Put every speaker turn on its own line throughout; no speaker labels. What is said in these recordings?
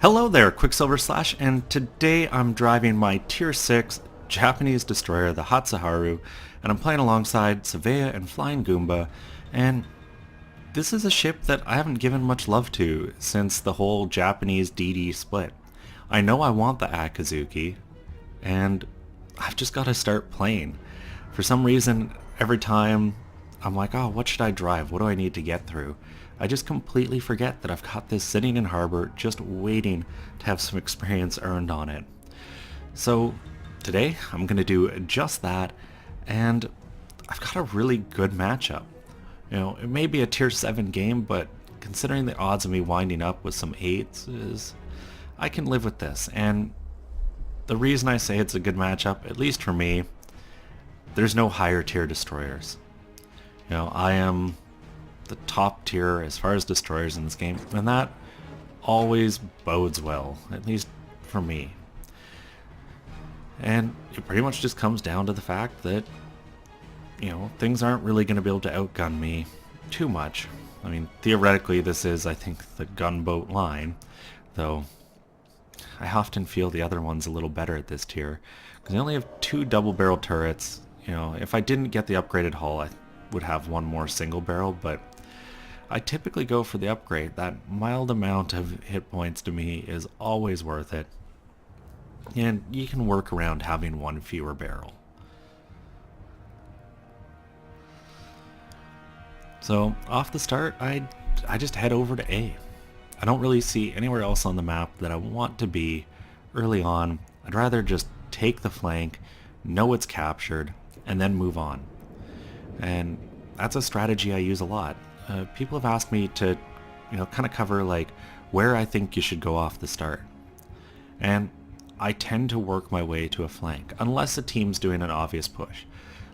Hello there, Qckslvrslash, and today I'm driving my Tier 6 Japanese destroyer, the Hatsuharu, and I'm playing alongside Savea and Flying Goomba, and this is a ship that I haven't given much love to since the whole Japanese DD split. I know I want the Akizuki, and I've just got to start playing. For some reason, every time I'm like, oh, what should I drive? What do I need to get through? I just completely forget that I've got this sitting in harbor just waiting to have some experience earned on it. So today I'm going to do just that, and I've got a really good matchup. You know, it may be a tier 7 game, but considering the odds of me winding up with some 8s, I can live with this. And the reason I say it's a good matchup, at least for me, there's no higher tier destroyers. You know, I am the top tier as far as destroyers in this game, and that always bodes well, at least for me. And it pretty much just comes down to the fact that, you know, things aren't really going to be able to outgun me too much. I mean, theoretically this is, I think, the gunboat line, though I often feel the other one's a little better at this tier, because I only have 2 double barrel turrets. You know, if I didn't get the upgraded hull, I would have 1 more single barrel, but I typically go for the upgrade. That mild amount of hit points to me is always worth it, and you can work around having 1 fewer barrel. So off the start, I just head over to A. I don't really see anywhere else on the map that I want to be early on. I'd rather just take the flank, know it's captured, and then move on. And that's a strategy I use a lot. People have asked me to, you know, kind of cover like where I think you should go off the start. And I tend to work my way to a flank, unless a team's doing an obvious push.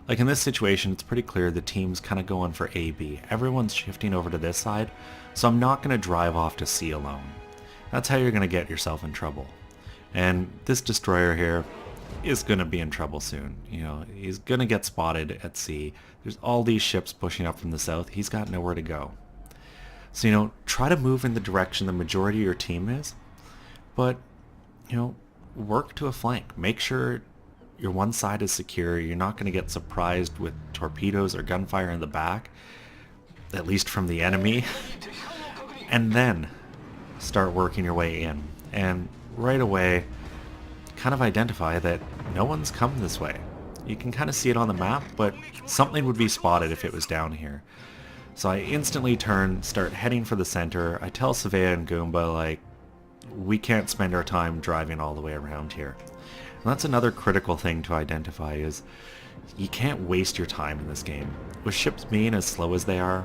Like in this situation, it's pretty clear the team's kind of going for AB. Everyone's shifting over to this side, so I'm not going to drive off to C alone. That's how you're going to get yourself in trouble. And this destroyer here is going to be in trouble soon. You know, he's going to get spotted at sea. There's all these ships pushing up from the south. He's got nowhere to go. So, you know, try to move in the direction the majority of your team is, but, you know, work to a flank. Make sure your one side is secure. You're not going to get surprised with torpedoes or gunfire in the back, at least from the enemy, and then start working your way in. And right away, kind of identify that no one's come this way. You can kind of see it on the map, but something would be spotted if it was down here. So I instantly turn, start heading for the center. I tell Savea and Goomba, like, we can't spend our time driving all the way around here. And that's another critical thing to identify, is you can't waste your time in this game. With ships being as slow as they are,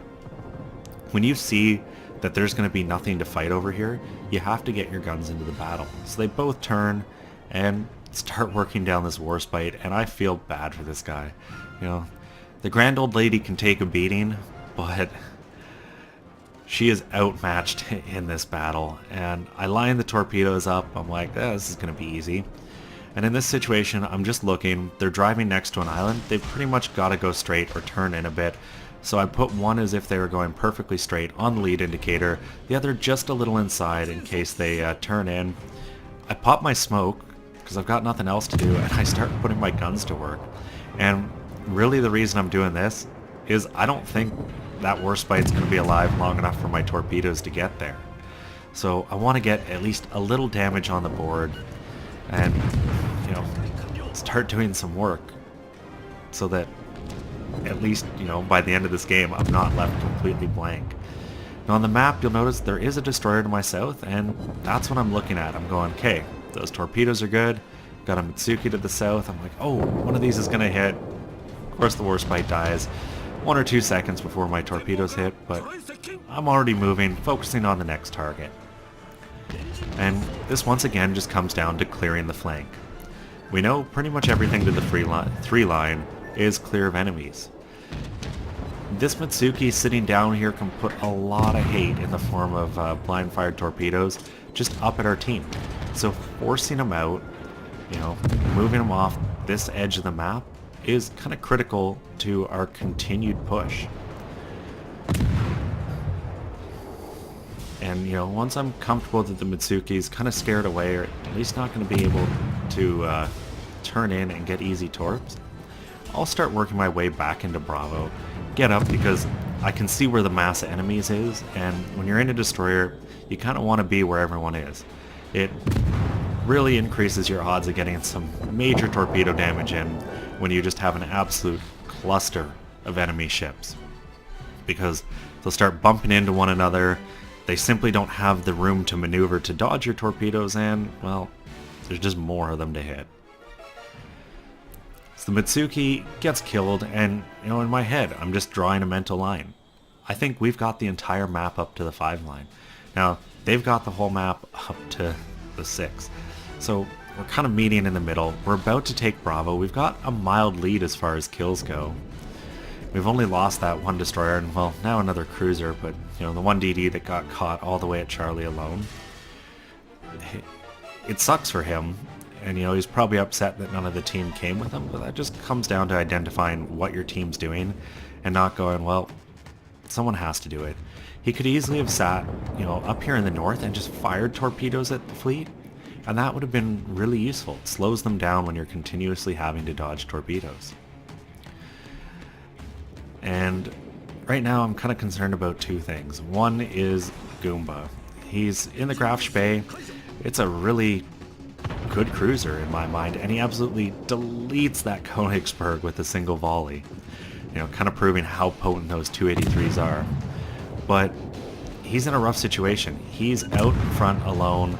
when you see that there's going to be nothing to fight over here, you have to get your guns into the battle. So they both turn and start working down this Warspite, and I feel bad for this guy. You know, the grand old lady can take a beating, but she is outmatched in this battle. And I line the torpedoes up. I'm like, this is going to be easy. And in this situation, I'm just looking. They're driving next to an island. They've pretty much got to go straight or turn in a bit. So I put one as if they were going perfectly straight on the lead indicator, the other just a little inside in case they turn in. I pop my smoke because I've got nothing else to do, and I start putting my guns to work. And really the reason I'm doing this is I don't think that Warspite's going to be alive long enough for my torpedoes to get there. So I want to get at least a little damage on the board and, you know, start doing some work so that at least, you know, by the end of this game I'm not left completely blank. Now on the map you'll notice there is a destroyer to my south, and that's what I'm looking at. I'm going, okay, those torpedoes are good. Got a Mitsuki to the south. I'm like, oh, one of these is going to hit. Of course the Warspite dies 1 or 2 seconds before my torpedoes hit, but I'm already moving, focusing on the next target. And this once again just comes down to clearing the flank. We know pretty much everything to the 3 line is clear of enemies. This Mitsuki sitting down here can put a lot of hate in the form of blind fired torpedoes just up at our team. So forcing them out, you know, moving them off this edge of the map is kind of critical to our continued push. And, once I'm comfortable that the Mitsuki's kind of scared away, or at least not going to be able to turn in and get easy torps, I'll start working my way back into Bravo. Get up, because I can see where the mass of enemies is, and when you're in a destroyer, you kind of want to be where everyone is. It really increases your odds of getting some major torpedo damage in when you just have an absolute cluster of enemy ships. Because they'll start bumping into one another, they simply don't have the room to maneuver to dodge your torpedoes, and, well, there's just more of them to hit. So the Mitsuki gets killed, and, in my head, I'm just drawing a mental line. I think we've got the entire map up to the 5 line. Now, they've got the whole map up to the 6. So we're kind of meeting in the middle. We're about to take Bravo. We've got a mild lead as far as kills go. We've only lost that one destroyer, and, well, now another cruiser, but, the one DD that got caught all the way at Charlie alone. It sucks for him, and, he's probably upset that none of the team came with him, but that just comes down to identifying what your team's doing and not going, well, someone has to do it. He could easily have sat, up here in the north and just fired torpedoes at the fleet, and that would have been really useful. It slows them down when you're continuously having to dodge torpedoes. And right now I'm kind of concerned about 2 things. One is Goomba. He's in the Graf Bay. It's a really good cruiser in my mind, and he absolutely deletes that Königsberg with a single volley. Kind of proving how potent those 283s are. But he's in a rough situation. He's out in front alone,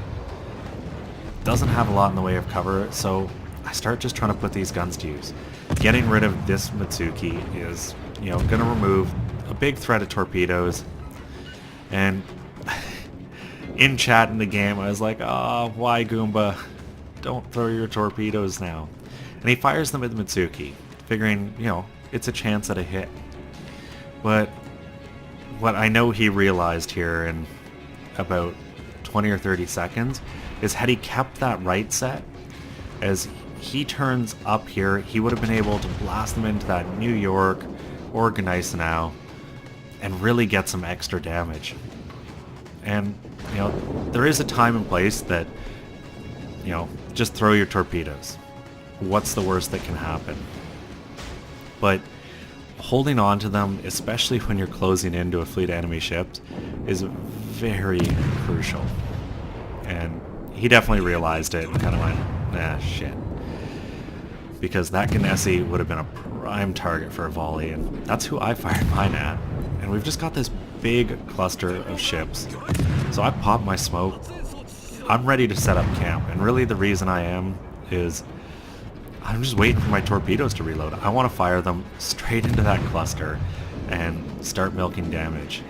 doesn't have a lot in the way of cover, so I start just trying to put these guns to use. Getting rid of this Mitsuki is, going to remove a big threat of torpedoes. And in chat in the game, I was like, oh, why Goomba? Don't throw your torpedoes now. And he fires them at the Mitsuki, figuring, it's a chance at a hit. But what I know he realized here in about 20 or 30 seconds is, had he kept that right set, as he turns up here, he would have been able to blast them into that New York or Gneisenau and really get some extra damage. And, there is a time and place that, just throw your torpedoes. What's the worst that can happen? But holding on to them, especially when you're closing into a fleet of enemy ships, is very crucial. And he definitely realized it and kind of went, nah, shit. Because that Gneisenau would have been a prime target for a volley, and that's who I fired mine at. And we've just got this big cluster of ships. So I pop my smoke. I'm ready to set up camp, and really the reason I am is I'm just waiting for my torpedoes to reload. I want to fire them straight into that cluster and start milking damage.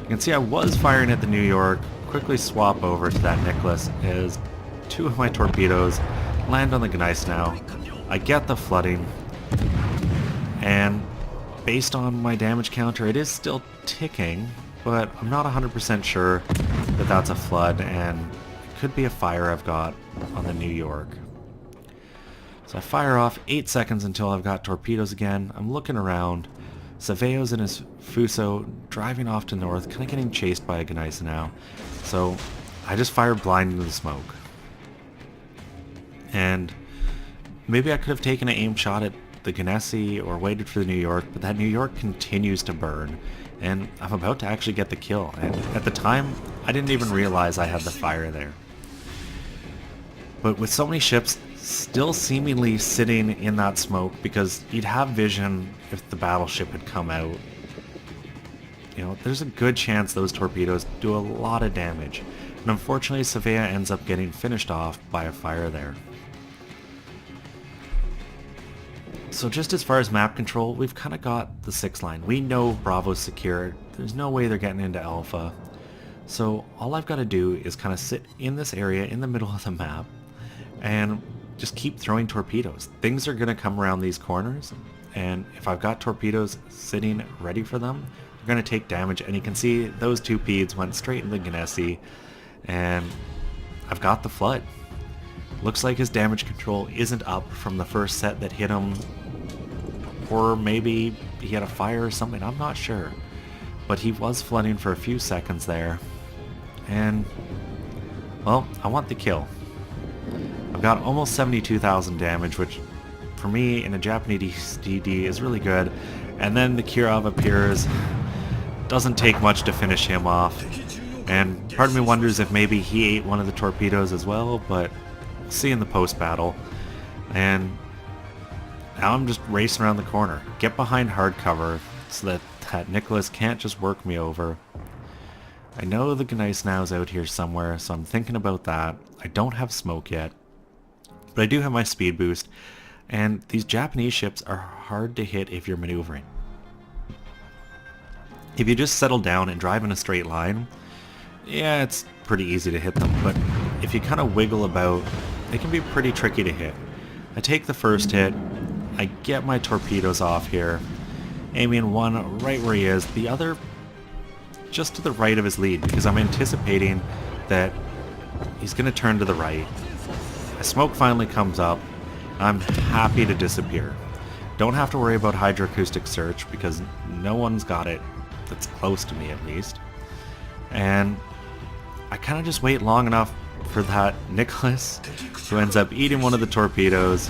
You can see I was firing at the New York, quickly swap over to that Nicholas as 2 of my torpedoes land on the Gneisenau. I get the flooding, and based on my damage counter, it is still ticking, but I'm not 100% sure that that's a flood, and it could be a fire I've got on the New York. So I fire off 8 seconds until I've got torpedoes again. I'm looking around. Saveo's in his Fuso, driving off to north, kind of getting chased by a Gneisenau. So I just fire blind into the smoke. And maybe I could have taken an aim shot at the Gneisenau or waited for the New York, but that New York continues to burn. And I'm about to actually get the kill. And at the time, I didn't even realize I had the fire there. But with so many ships still seemingly sitting in that smoke, because you'd have vision if the battleship had come out, there's a good chance those torpedoes do a lot of damage. And unfortunately, Savea ends up getting finished off by a fire there. So just as far as map control, we've kind of got the 6 line. We know Bravo's secure. There's no way they're getting into Alpha. So all I've got to do is kind of sit in this area in the middle of the map and just keep throwing torpedoes. Things are going to come around these corners, and if I've got torpedoes sitting ready for them, they're going to take damage. And you can see those 2 PEDs went straight into Gneisenau, and I've got the flood. Looks like his damage control isn't up from the first set that hit him, or maybe he had a fire or something, I'm not sure. But he was flooding for a few seconds there, and, well, I want the kill. I've got almost 72,000 damage, which for me in a Japanese DD is really good. And then the Kirov appears. Doesn't take much to finish him off. And part of me wonders if maybe he ate one of the torpedoes as well, but we'll see in the post-battle. And now I'm just racing around the corner. Get behind hard cover so that Nicholas can't just work me over. I know the Gneisenau's out here somewhere, so I'm thinking about that. I don't have smoke yet, but I do have my speed boost, and these Japanese ships are hard to hit if you're maneuvering. If you just settle down and drive in a straight line, yeah, it's pretty easy to hit them, but if you kind of wiggle about, they can be pretty tricky to hit. I take the first hit, I get my torpedoes off here, aiming one right where he is, the other just to the right of his lead, because I'm anticipating that he's going to turn to the right. Smoke finally comes up. I'm happy to disappear. Don't have to worry about hydroacoustic search because no one's got it that's close to me at least. And I kind of just wait long enough for that Nicholas, who ends up eating one of the torpedoes,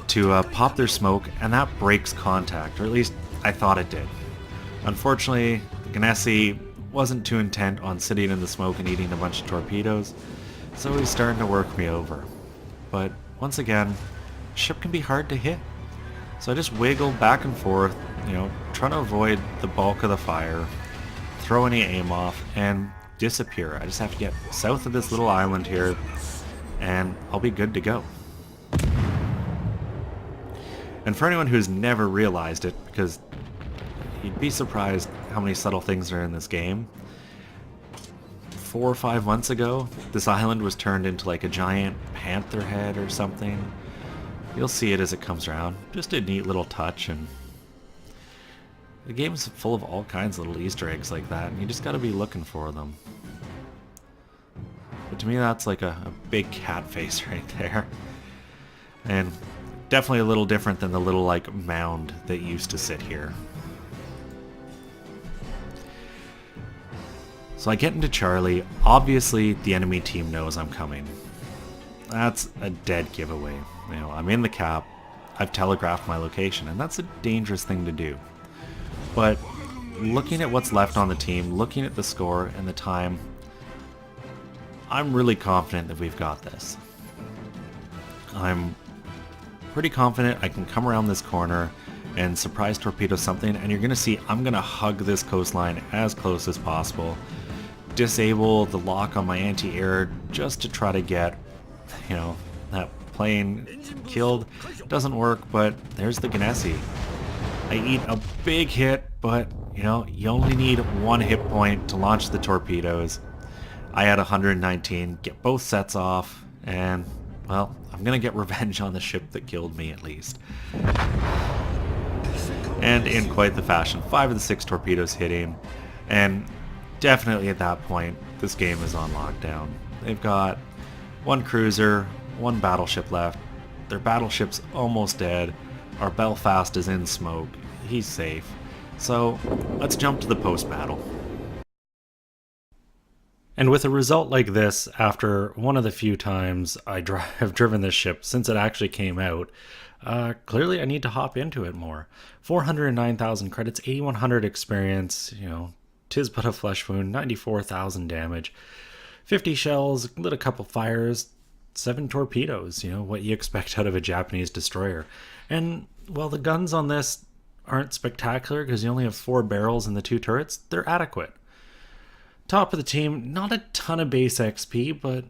to pop their smoke, and that breaks contact, or at least I thought it did. Unfortunately, Ganesi wasn't too intent on sitting in the smoke and eating a bunch of torpedoes, so he's starting to work me over. But once again, ship can be hard to hit. So I just wiggle back and forth, trying to avoid the bulk of the fire, throw any aim off, and disappear. I just have to get south of this little island here, and I'll be good to go. And for anyone who's never realized it, because you'd be surprised how many subtle things are in this game, 4 or 5 months ago, this island was turned into like a giant panther head or something. You'll see it as it comes around. Just a neat little touch, and the game's full of all kinds of little Easter eggs like that, and you just gotta be looking for them. But to me, that's like a big cat face right there. And definitely a little different than the little like mound that used to sit here. So I get into Charlie. Obviously, the enemy team knows I'm coming. That's a dead giveaway. I'm in the cap. I've telegraphed my location, and that's a dangerous thing to do. But looking at what's left on the team, looking at the score and the time, I'm really confident that we've got this. I'm pretty confident I can come around this corner and surprise torpedo something, and you're going to see I'm going to hug this coastline as close as possible. Disable the lock on my anti-air just to try to get, that plane killed. Doesn't work, but there's the Ganesi. I eat a big hit, but, you only need 1 hit point to launch the torpedoes. I had 119, get both sets off, and, well, I'm going to get revenge on the ship that killed me at least. And in quite the fashion, 5 of the 6 torpedoes hitting, and definitely at that point, this game is on lockdown. They've got 1 cruiser, 1 battleship left. Their battleship's almost dead. Our Belfast is in smoke. He's safe. So let's jump to the post-battle. And with a result like this, after one of the few times I have driven this ship since it actually came out, clearly I need to hop into it more. 409,000 credits, 8,100 experience, tis but a flesh wound, 94,000 damage, 50 shells, lit a couple fires, 7 torpedoes, what you expect out of a Japanese destroyer. And, well, the guns on this aren't spectacular because you only have 4 barrels in the 2 turrets. They're adequate. Top of the team, not a ton of base XP, but,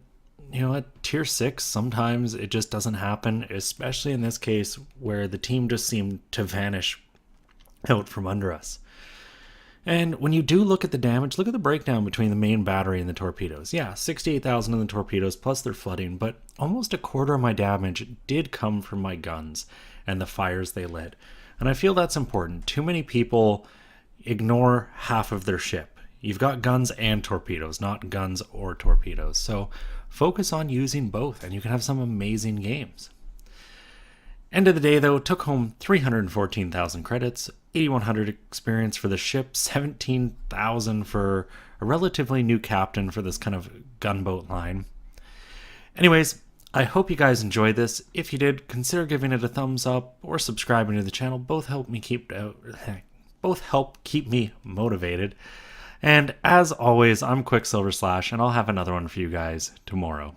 at tier 6, sometimes it just doesn't happen, especially in this case where the team just seemed to vanish out from under us. And when you do look at the damage, look at the breakdown between the main battery and the torpedoes. Yeah, 68,000 in the torpedoes, plus their flooding, but almost a quarter of my damage did come from my guns and the fires they lit. And I feel that's important. Too many people ignore half of their ship. You've got guns and torpedoes, not guns or torpedoes. So focus on using both, and you can have some amazing games. End of the day, though, took home 314,000 credits, 8,100 experience for the ship, 17,000 for a relatively new captain for this kind of gunboat line. Anyways, I hope you guys enjoyed this. If you did, consider giving it a thumbs up or subscribing to the channel. Both help keep me motivated. And as always, I'm Qckslvrslash, and I'll have another one for you guys tomorrow.